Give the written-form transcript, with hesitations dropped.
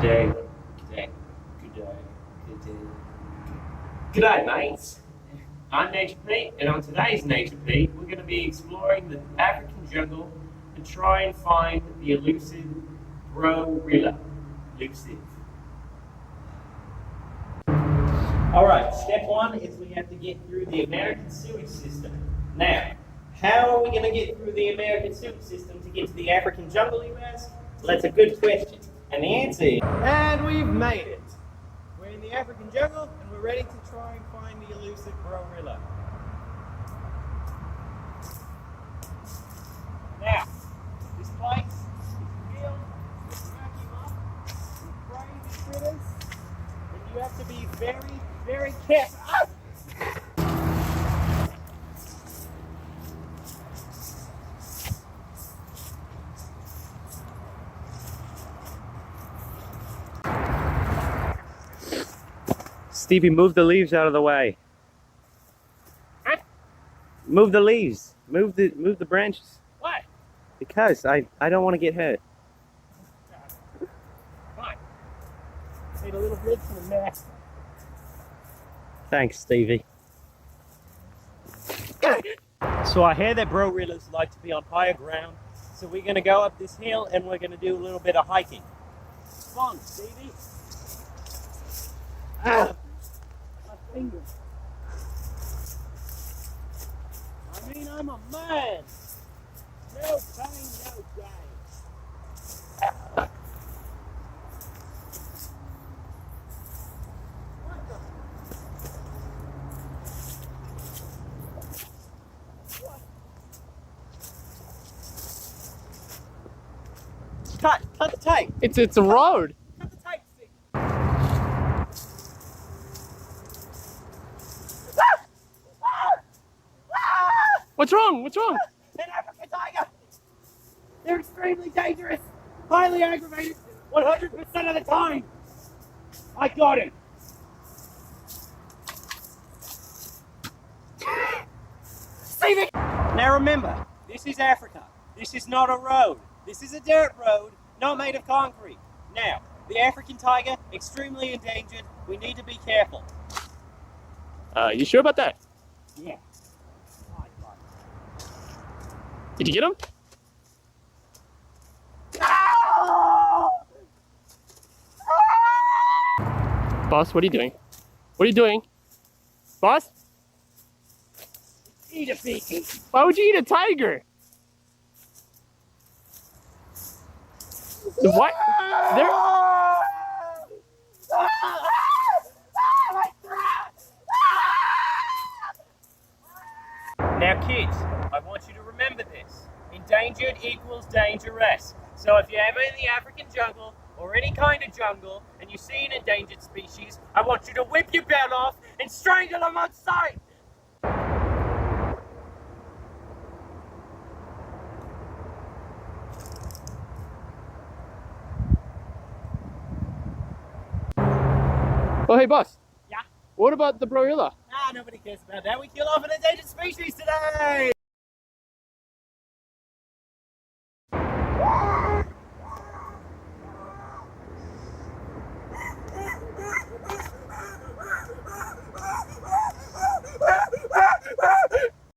G'day, mates. I'm Nature Pete, and on today's Nature Pete, we're going to be exploring the African jungle and try and find the elusive Brorilla. Alright, step one is we have to get through the American sewage system. Now, how are we going to get through the American sewage system to get to the African jungle, you ask? Well, that's a good question. And the answer is... And we've made it! We're in the African jungle, and we're ready to try and find the elusive Brorilla. Now, this place is filled with crazy critters, and you have to be very, very careful. Ah! Stevie, move the leaves out of the way. Huh? Move the leaves. Move the branches. Why? Because I don't want to get hurt. Fine. Need a little bit for the mess. Thanks, Stevie. So I hear that Brorillas like to be on higher ground, so we're going to go up this hill and we're going to do a little bit of hiking. Come on, Stevie. Ah. Finger. I mean, I'm a man. No pain, no gain. What the? What? Cut the tape. It's a road. Cut the tape, Steve. What's wrong? What's wrong? An African tiger! They're extremely dangerous, highly aggravated, 100% of the time! I got him! Stevie! Now remember, this is Africa. This is not a road. This is a dirt road, not made of concrete. Now, the African tiger, extremely endangered. We need to be careful. You sure about that? Yeah. Did you get him? Boss, what are you doing? What are you doing? Boss? Eat a pig. Why would you eat a tiger? What? There. Now kids, I want you to remember this. Endangered equals dangerous. So if you're ever in the African jungle, or any kind of jungle, and you see an endangered species, I want you to whip your belt off and strangle them on sight! Oh, hey, boss. Yeah? What about the Brorilla? Ah, nobody cares about that. We kill off an endangered species today!